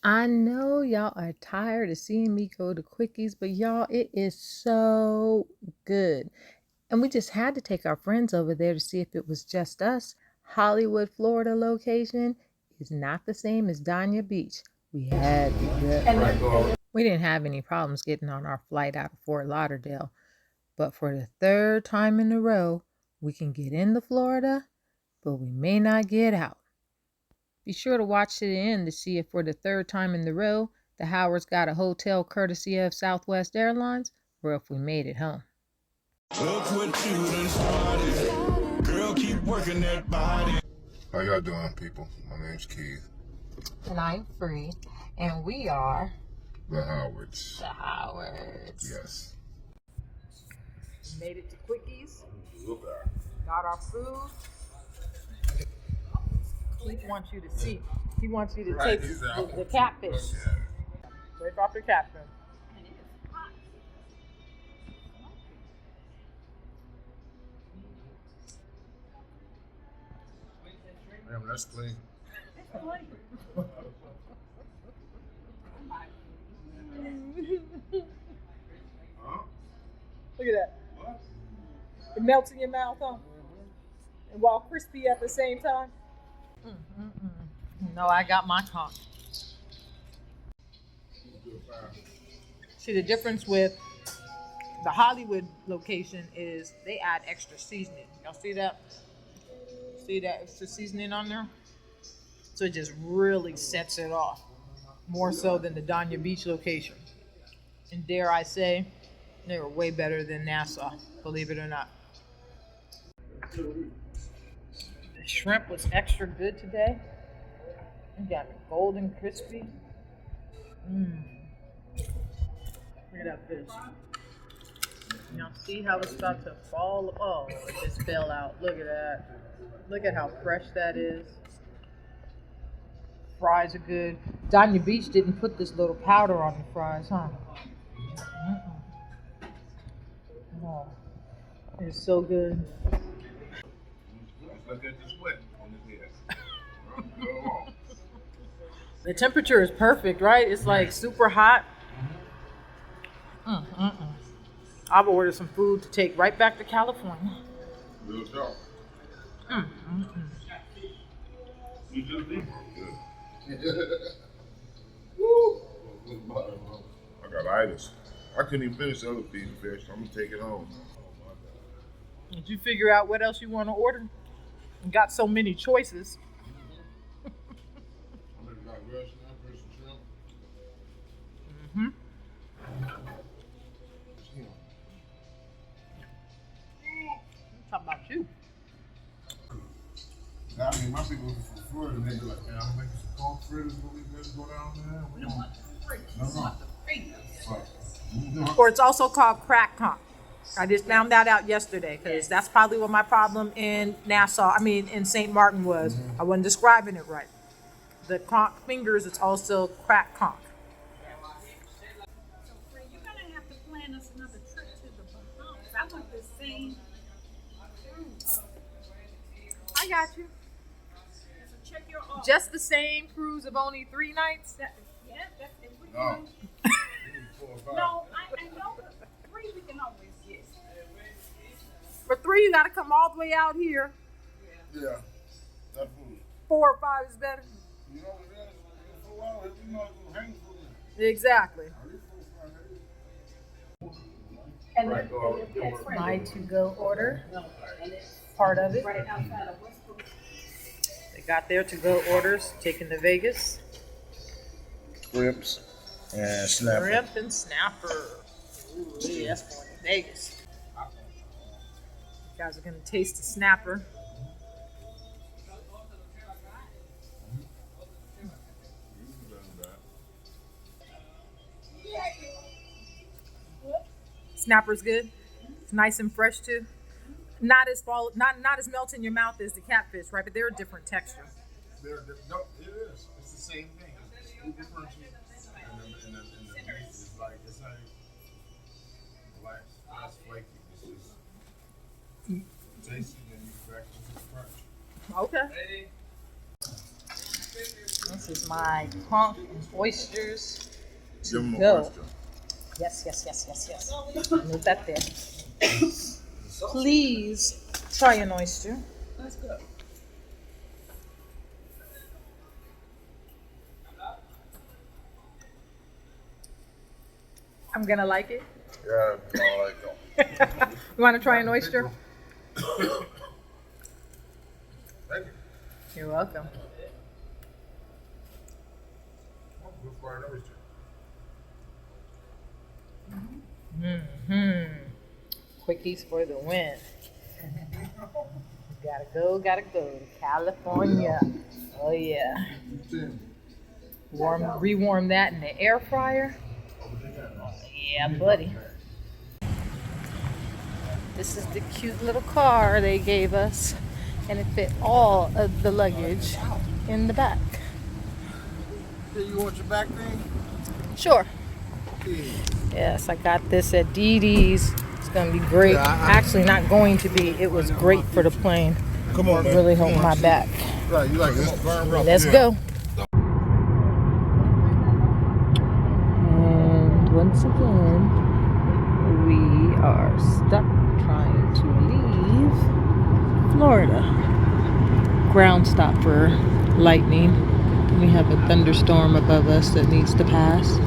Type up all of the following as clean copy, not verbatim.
I know y'all are tired of seeing me go to Quickies, but y'all, it is so good. And we just had to take our friends over there to see if it was just us. Hollywood, Florida location is not the same as Dania Beach. We had to go. We didn't have any problems getting on our flight out of Fort Lauderdale, but for the third time in a row, we can get into Florida, but we may not get out. Be sure to watch to the end to see if for the third time in the row, the Howards got a hotel courtesy of Southwest Airlines, or if we made it home. Look what you done started. Girl, keep working that body. How y'all doing, people? My name's Keith. And I'm Free, and we are The Howards. the Howards. Yes. Made it to Quickies, Look at got our food. Keith wants you to see. He wants you to Right, taste he's out. the catfish. Yeah. Break off the catfish. Damn, that's clean. Huh? Look at that. What? It melts in your mouth, huh? And while crispy at the same time. No, I got my conch. See, the difference with the Hollywood location is they add extra seasoning. Y'all see that? See that extra seasoning on there? So it just really sets it off. More so than the Dania Beach location. And dare I say, they were way better than Nassau, believe it or not. The shrimp was extra good today. You got it golden crispy. Look at that fish. Y'all see how it's about to fall? Oh, it just fell out. Look at that. Look at how fresh that is. Fries are good. Dania Beach didn't put this little powder on the fries, huh? Oh, it's so good. Look at the sweat on his head. The temperature is perfect, right? It's like super hot. I've ordered some food to take right back to California. Real talk. You just eat. Woo! I got itis. I couldn't even finish the other feeding fish. I'm gonna take it home. Did you figure out what else you want to order? You got so many choices. I got grilled snapper, some shrimp. Talk about you. I mean, my people from Florida, they be like, man, I'm making some corn fritters when we just go down there. We don't want no. Or it's also called crack conch. I just found that out yesterday because that's probably what my problem in in St. Martin was. I wasn't describing it right. The conch fingers, it's also crack conch. So, Free, you're going to have to plan us another trip to the Bahamas. I want the same cruise. I got you. So, check your offer. Just the same cruise of only 3 nights? Yeah, that's it. We No. can- 4 or 5. No, I know. But 3 we can always get. For 3, you got to come all the way out here. Yeah. That food. 4 or 5 is better. You know what it is? For a while, we might as well hang for a minute. Exactly. And Right. My to-go order, part of it. right outside of West Coast. They got their to-go orders taken to Vegas. Shrimps and snapper. Shrimp and snapper. Ooh, yeah, that's going to Vegas. You guys are going to taste the snapper. Snapper's good. It's nice and fresh too. Not as melt in your mouth as the catfish, right? But they're a different texture. No, it is. It's the same thing. It's super crunchy. And the meat is like, it's not black. It's flaky. It's just tasty and you can back into the crunch. Okay. Let's This is my conch and oysters. Give them Go. an oyster. Yes. Move that there. Please try an oyster. Let's go. I'm gonna like it. Yeah, I like them. You want to try an oyster? Thank you. You're welcome. Good fried oyster. Quickies for the win. Gotta go to California. Oh yeah. Rewarm that in the air fryer. Yeah, buddy. This is the cute little car they gave us, and it fit all of the luggage in the back. Hey, you want your back thing? Sure. Yeah. Yes, I got this at Dee Dee's. It's gonna be great. Yeah, Actually, not going to be. It was great for the plane. Come on, man. Really helped my back. Right, you like this burn rubber? Let's go. And once again, we are stuck trying to leave Florida. Ground stop for lightning. We have a thunderstorm above us that needs to pass.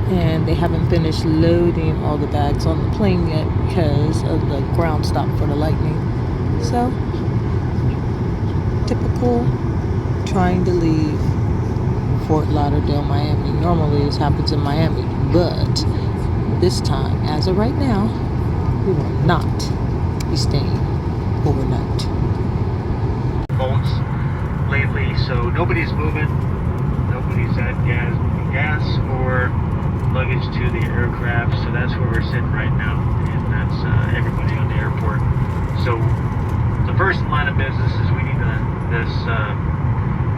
And they haven't finished loading all the bags on the plane yet because of the ground stop for the lightning. So, typical trying to leave Fort Lauderdale, Miami. Normally this happens in Miami, but this time, as of right now, we will not be staying overnight. Bolts lately, so nobody's moving. Nobody's at gas or luggage to the aircraft, so that's where we're sitting right now, and that's everybody on the airport. So the first line of business is we need this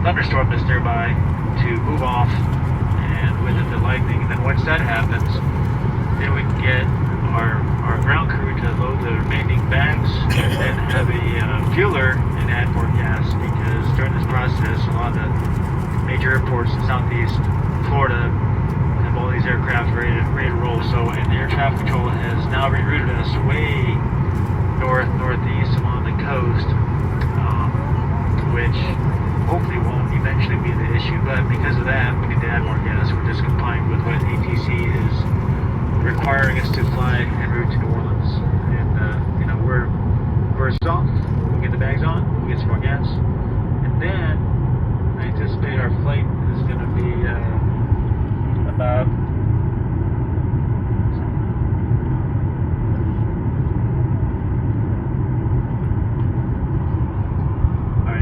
thunderstorm that's nearby to move off, and with it the lightning. And then once that happens, then we can get our ground crew to load the remaining bags and then have a fueler and add more gas, because during this process a lot of the major airports in southeast Florida have all these aircraft ready to roll. So, and the air traffic control has now rerouted us way northeast along the coast, which hopefully won't eventually be the issue. But because of that, we need to add more gas. We're just complying with what ATC is requiring us to fly en route to New Orleans. And we're first off, we'll get the bags on, we'll get some more gas, and then I anticipate our flight is going to be about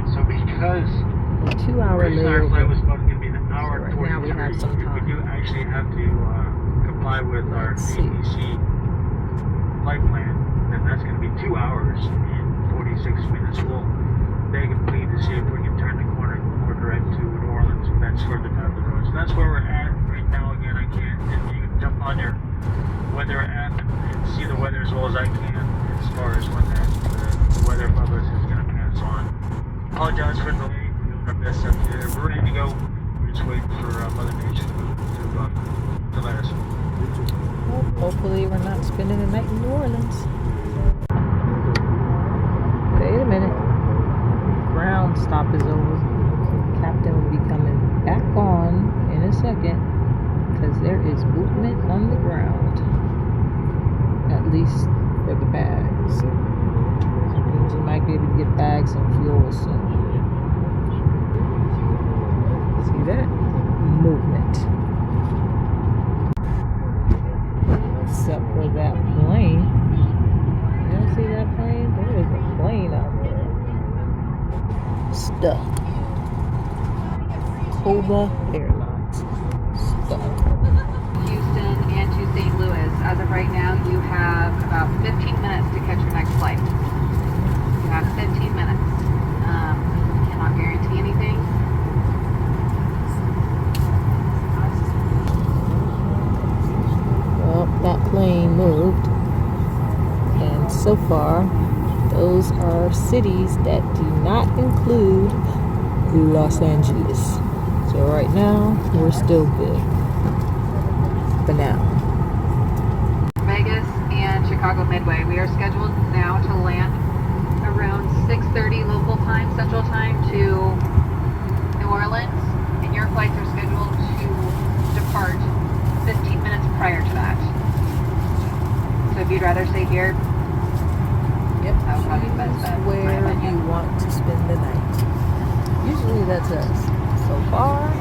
so because A 2-hour our flight layover. was supposed to be an hour and So right now we 43, have some time. we do actually have to comply with our Let's see. ATC flight plan, and that's going to be 2 hours and 46 minutes. We'll beg and plead to see if we can turn the corner more direct to New Orleans, and that's further down the road. So that's where we're at right now. Again, I can't, if you can jump on your weather app and see the weather as well as I can, as far as when the weather above us is going to pass on. Apologize for the delay. We're doing our best up here. We're ready to go. We're just waiting for Mother Nature to let us. Well, hopefully we're not spending the night in New Orleans. Wait a minute. Ground stop is over. Captain will be coming back on in a second because there is movement on the ground. At least for the bags. We might be able to get bags and fuel soon. See that? Movement. Except for that plane. You don't see that plane? There is a plane out there. Stuck. Coba Airlines. Stuck. Houston and to St. Louis. As of right now, you have about 15 minutes to catch your next flight. You have 15 minutes. Cannot guarantee anything. Well, that plane moved. And so far, those are cities that do not include Los Angeles. So So right now, we're still good. For now. Vegas and Chicago Midway. We are scheduled now to land around 6:30 local time, Central Time, to New Orleans, and your flights are scheduled to depart 15 minutes prior to that. So if you'd rather stay here, Yep, that would probably be the best bet. where you want to spend the night. Usually that's us. So far,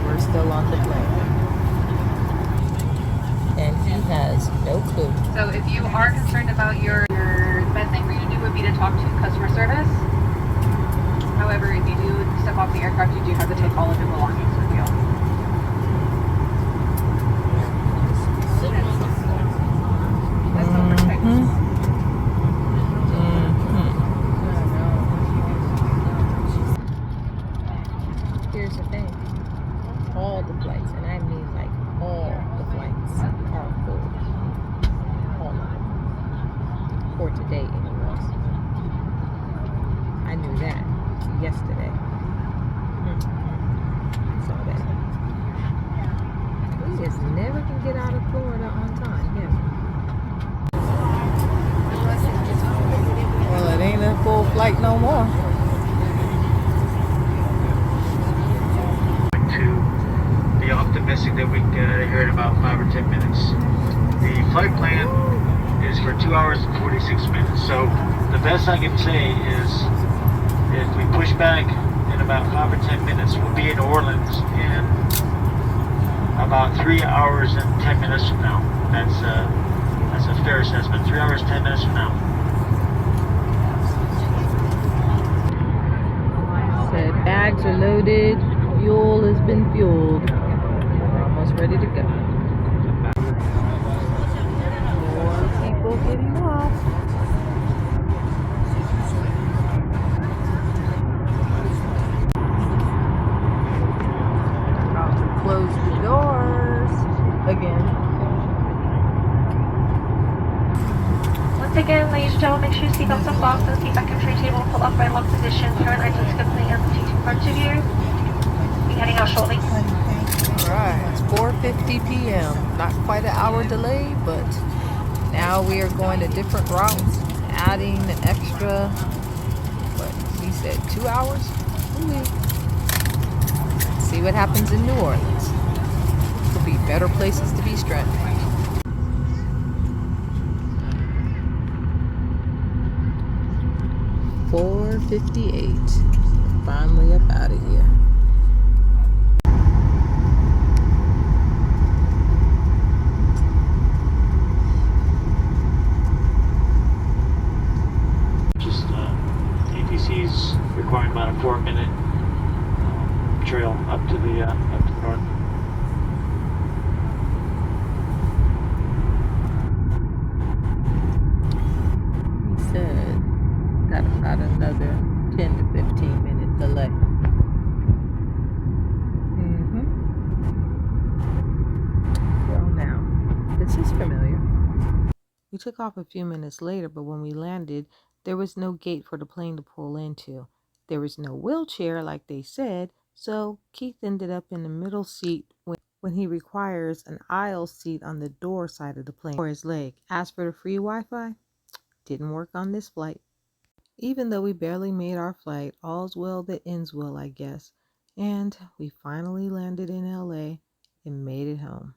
we're still on the plane. And he has no clue. So if you are concerned about the best thing for you to do would be to talk to customer service. However, if you do step off the aircraft, you do have to take all of your belongings with you. That's so protected. Here's the thing. All the flights, and I mean like all the flights, are full. All of them. For today, anyways. I knew that yesterday. Saw that. We just never can get out of Florida on time, can we? Well, it ain't a full flight no more. To be optimistic that we can get out of here in about 5 or 10 minutes. The flight plan is for 2 hours and 46 minutes. So the best I can say is if we push back in about 5 or 10 minutes, we'll be in New Orleans in about 3 hours and 10 minutes from now. That's a fair assessment. 3 hours, 10 minutes from now. Said bags are loaded, fuel has been fueled. We're almost ready to go. More people getting off. About to close the doors again. Once again, ladies and gentlemen, make sure your seatbelts are fastened. The seat back and tray table will pull up by lock position. Current items completely empty in front of you. Be heading out shortly. Alright, it's 4:50 p.m. Not quite an hour delay, but now we are going a different route, adding an extra, what he said, 2 hours? Ooh. See what happens in New Orleans. Could be better places to be stranded. $4.58. Finally up out of here. Just APC's requiring about a 4-minute trail up to the north. He said got about another 10 to 15 minute delay. Well, now, this is familiar. We took off a few minutes later, but when we landed, there was no gate for the plane to pull into. There was no wheelchair like they said, so Keith ended up in the middle seat when he requires an aisle seat on the door side of the plane for his leg. As for the free Wi-Fi, didn't work on this flight. Even though we barely made our flight, all's well that ends well, I guess. And we finally landed in LA and made it home.